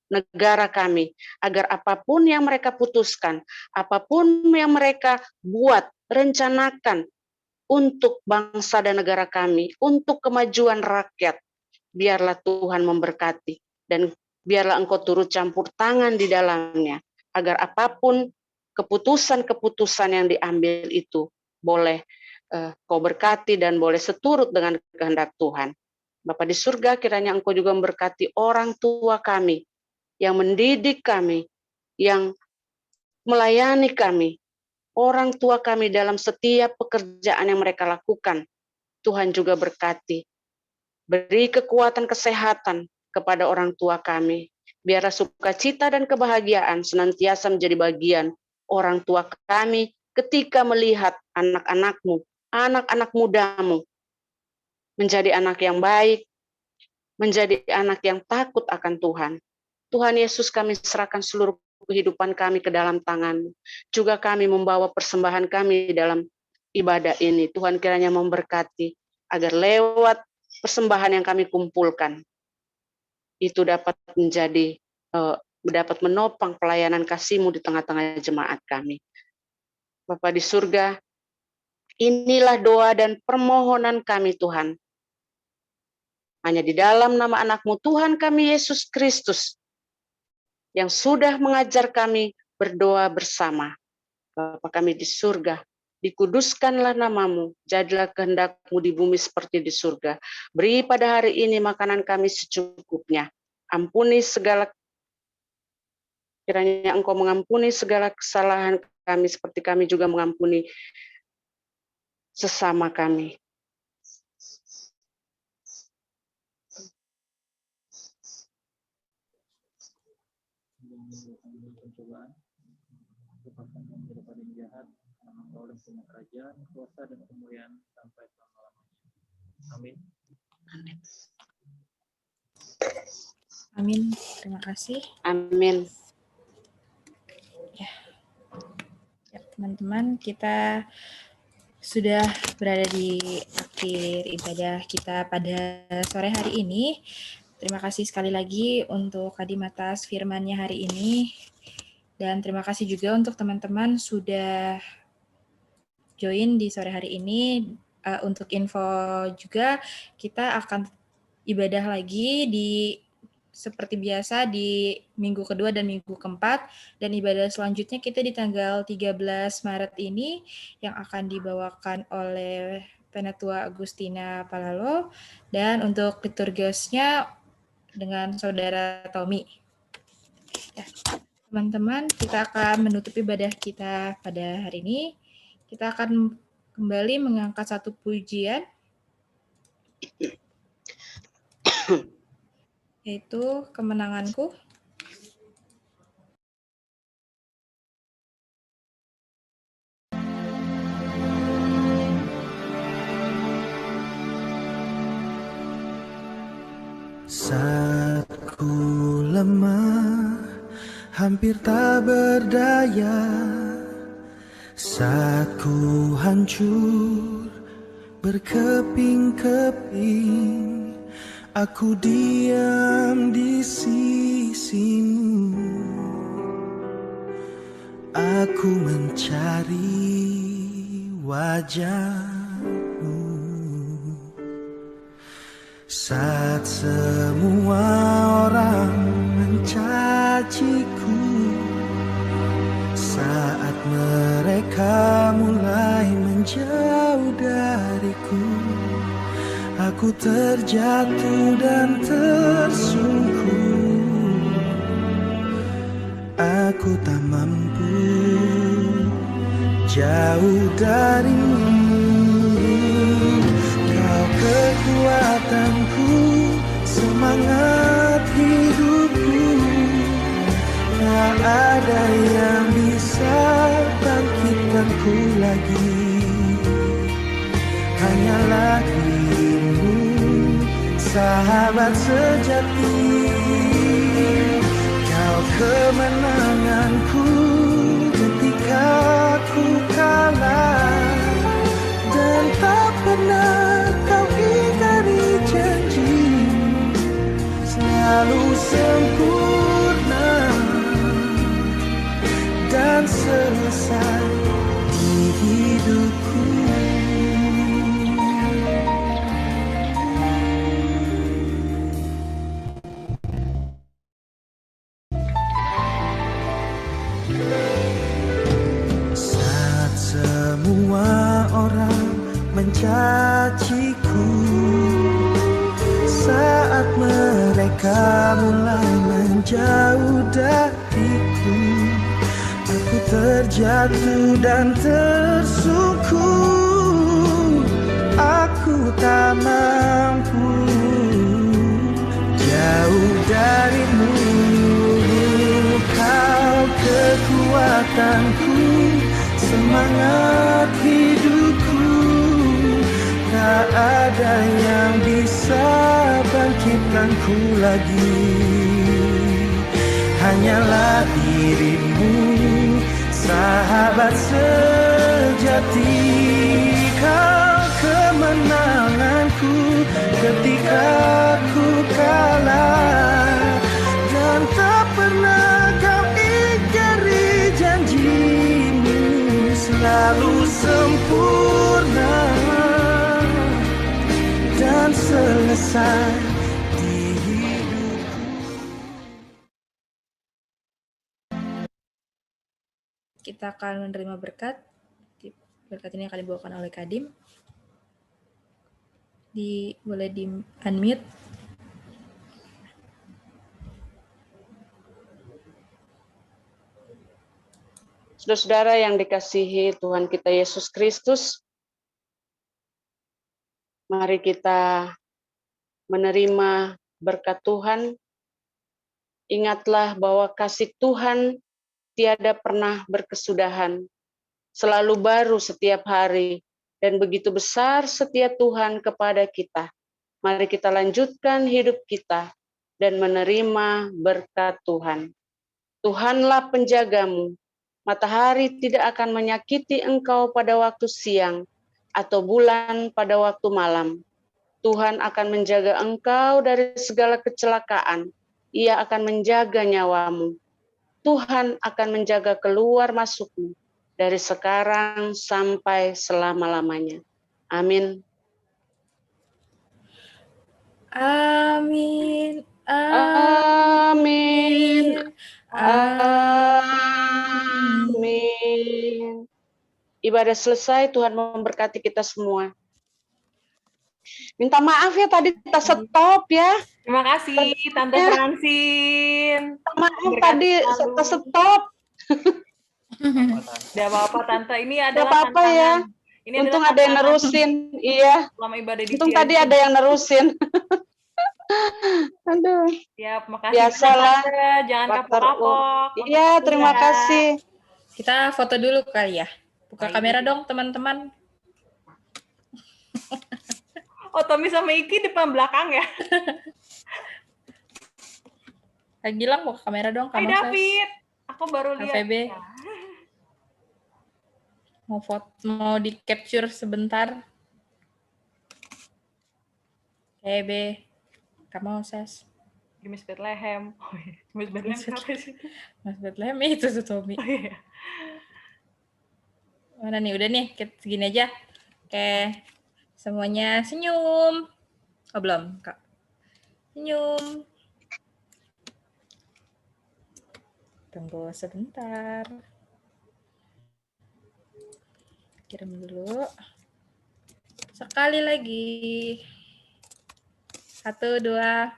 negara kami, agar apapun yang mereka putuskan, apapun yang mereka buat, rencanakan untuk bangsa dan negara kami, untuk kemajuan rakyat, biarlah Tuhan memberkati, dan biarlah Engkau turut campur tangan di dalamnya, agar apapun keputusan-keputusan yang diambil itu boleh Kau berkati dan boleh seturut dengan kehendak Tuhan. Bapa di surga, kiranya Engkau juga memberkati orang tua kami, yang mendidik kami, yang melayani kami, orang tua kami dalam setiap pekerjaan yang mereka lakukan. Tuhan juga berkati. Beri kekuatan kesehatan kepada orang tua kami. Biarlah sukacita dan kebahagiaan senantiasa menjadi bagian orang tua kami ketika melihat anak-anak-Mu, anak-anak muda-Mu menjadi anak yang baik, menjadi anak yang takut akan Tuhan. Tuhan Yesus, kami serahkan seluruh kehidupan kami ke dalam tangan-Mu. Juga kami membawa persembahan kami dalam ibadah ini. Tuhan kiranya memberkati agar lewat persembahan yang kami kumpulkan itu dapat menjadi dapat menopang pelayanan kasih-Mu di tengah-tengah jemaat kami. Bapa di surga, inilah doa dan permohonan kami Tuhan. Hanya di dalam nama anak-Mu Tuhan kami Yesus Kristus, yang sudah mengajar kami berdoa bersama. Bapa kami di surga, dikuduskanlah nama-Mu, jadilah kehendak-Mu di bumi seperti di surga. Beri pada hari ini makanan kami secukupnya. Ampuni segala, kiranya Engkau mengampuni segala kesalahan kami seperti kami juga mengampuni sesama kami. Pencobaan, lepaskan kami daripada yang jahat, karena Engkau dan punya kerajaan, kuasa dan kemuliaan sampai selama-lamanya. Amin. Amin. Amin. Terima kasih. Amin. Ya, teman-teman, kita sudah berada di akhir ibadah kita pada sore hari ini. Terima kasih sekali lagi untuk Kadim atas firman-Nya hari ini. Dan terima kasih juga untuk teman-teman sudah join di sore hari ini. Untuk info juga, kita akan ibadah lagi seperti biasa di minggu kedua dan minggu keempat. Dan ibadah selanjutnya kita di tanggal 13 Maret ini yang akan dibawakan oleh Penatua Agustina Palalo. Dan untuk liturgiosnya dengan Saudara Tommy. Ya, teman-teman, kita akan menutup ibadah kita pada hari ini. Kita akan kembali mengangkat satu pujian, yaitu Kemenanganku. Saat ku lemah, hampir tak berdaya, saat ku hancur, berkeping-keping, aku diam di sisimu. Aku mencari wajah-Mu. Saat semua orang mencaciku, saat mereka mulai menjauh dari Aku terjatuh dan tersungkur. Aku tak mampu jauh darimu. Kau kekuatanku, semangat hidupku. Tak ada yang bisa bangkitkanku lagi. Hanyalah dirimu, sahabat sejati. Kau kemenanganku ketika ku kalah, dan tak pernah kau ingkari janji. Selalu sempurna dan selesai di hidupku. Saat semua orang mencaciku, saat mereka mulai menjauh dariku, aku terjatuh dan tersungkur. Aku tak mampu jauh darimu. Kau kekuatanku, semangat hidupku. Tak ada yang bisa bangkitkanku lagi. Hanyalah dirimu, sahabat sejati. Kau kemenanganku ketika ku kalah, dan tak pernah kau ingkari janjimu. Selalu sempurna dan selesai di hidupku. Kita akan menerima berkat. Berkat ini akan dibawakan oleh Kadim. Boleh di-unmute. Saudara-saudara yang dikasihi Tuhan kita Yesus Kristus, mari kita menerima berkat Tuhan. Ingatlah bahwa kasih Tuhan tiada pernah berkesudahan, selalu baru setiap hari, dan begitu besar setia Tuhan kepada kita. Mari kita lanjutkan hidup kita dan menerima berkat Tuhan. Tuhanlah penjagamu, matahari tidak akan menyakiti engkau pada waktu siang, atau bulan pada waktu malam. Tuhan akan menjaga engkau dari segala kecelakaan. Ia akan menjaga nyawamu. Tuhan akan menjaga keluar masukmu dari sekarang sampai selama-lamanya. Amin. Amin. Amin. Amin. Ibadah selesai, Tuhan memberkati kita semua. Minta maaf ya tadi kita stop ya. Terima kasih Tante Francine. Minta maaf tadi kita stop. Tidak apa-apa Tante, ini Tidak adalah apa-apa ya. Ini Untung adalah ada yang nerusin. Iya. selama ibadah di Untung TNT. tadi ada yang nerusin. Aduh. Siap, makasih Biasalah. Tante. Jangan kapok-kapok. Iya, terima kasih. Kita foto dulu kali ya. Buka kamera dong teman-teman. Oh, Tommy sama Iki depan belakang ya? Kak Gilang buka kamera dong. Hai Kamu David, aku baru lihat. KVB. Mau di capture sebentar. KVB. Kamu ses. Miss Bethlehem. Oh, iya. Miss Bethlehem siapa sih? Mas Bethlehem itu tuh Tommy. Oh, iya. Mana nih? Udah nih, segini aja. Oke. Semuanya senyum. Oh, belum, Kak. Senyum. Tunggu sebentar. Kirim dulu. Sekali lagi. 1, 2, 3.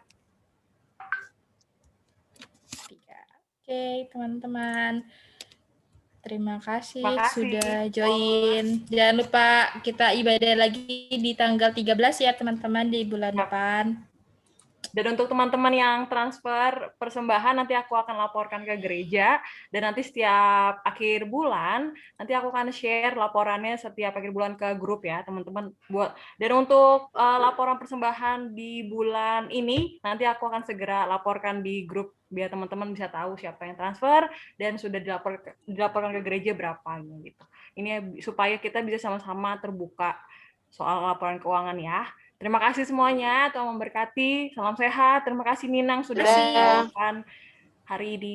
Oke, teman-teman. Terima kasih Terima kasih. sudah join. Jangan lupa kita ibadah lagi di tanggal 13 ya, teman-teman, di bulan depan. Dan untuk teman-teman yang transfer persembahan, nanti aku akan laporkan ke gereja, dan nanti setiap akhir bulan, nanti aku akan share laporannya setiap akhir bulan ke grup ya, teman-teman. Dan untuk laporan persembahan di bulan ini, nanti aku akan segera laporkan di grup, biar teman-teman bisa tahu siapa yang transfer, dan sudah dilaporkan ke gereja berapa, gitu. Ini supaya kita bisa sama-sama terbuka soal laporan keuangan ya. Terima kasih semuanya, Tuhan memberkati. Salam sehat. Terima kasih Ninang sudah membawakan hari ini.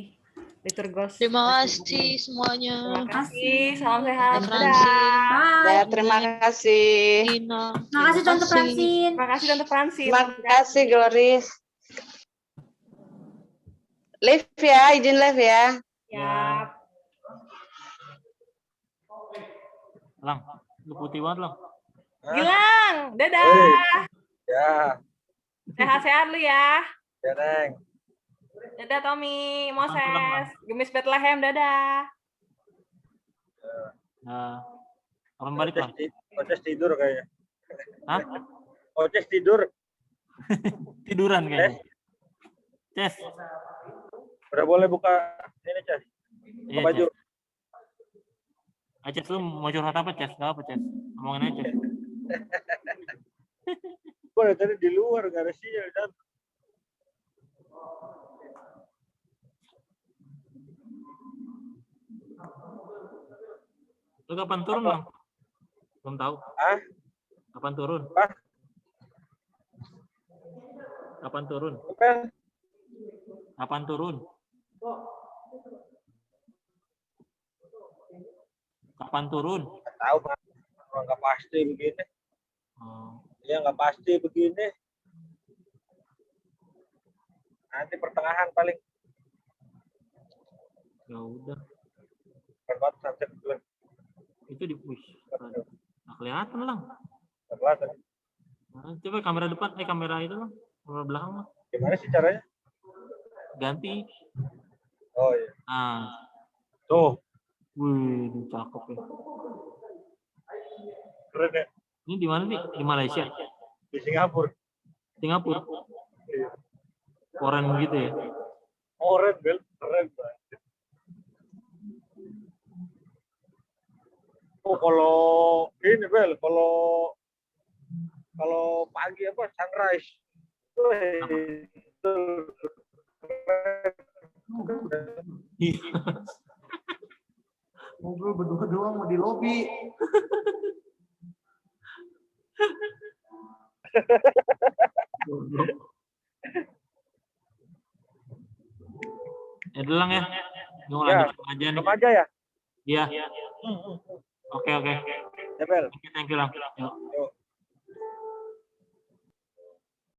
Liturgos. Terima kasih semuanya. Terima kasih. Salam sehat. Francine. Ya, terima kasih. Nina. Terima kasih Tante Francine. Terima kasih Tante Francine. Terima kasih Gloris. Live ya, izin live ya. Ya. Lang, lu putih banget, Lang. Gilang, dadah. Ya, Sehat-sehat lu ya. ya Neng. Dadah Tommy, Moses, Gemis Bethlehem, dadah. Nah, kapan balik, Lang? Oces tidur kayaknya. Hah? Oces tidur. Tiduran kayaknya. Ces. Udah boleh buka ini, Ces. Iya, Buka baju. Ces. Ces, lu mau curhat apa, Ces? Gak apa, Ces? Ngomongin aja, Ces. Gue dari tadi di luar, gak ada sinyal. Dan Lu kapan turun, Lang? Belum tahu. Hah? Kapan turun? Apa? Kapan turun? Apa? Kapan turun? Kapan turun? Nggak tahu, Pak. Orang nggak pasti begini. Oh, Ya nggak pasti begini. Nanti pertengahan paling. ya udah. Berbuat sampai bulan. Itu di push. Nggak kelihatan, Lang. Kelihatan. Nah, coba kamera depan, kamera itu, Lang. Kamera belakang, Lang. Gimana sih caranya? Ganti. Oh iya. Nah, Tuh, wih, cakep ya. keren ya. Ini di mana nih? Di Malaysia? Di Singapura. Singapura? Iya. Foreign gitu ya? Keren, Bel. Keren banget. Oh, kalau ini, Bel, kalau pagi apa sunrise. Ngobrol berdua doang mau di lobi. Ya udah, Lang ya. Mau Ya, lanjut aja nih. Sama aja ya? Iya. Oke. Ya, Bel. Thank you, Lang. Yuk. Yuk.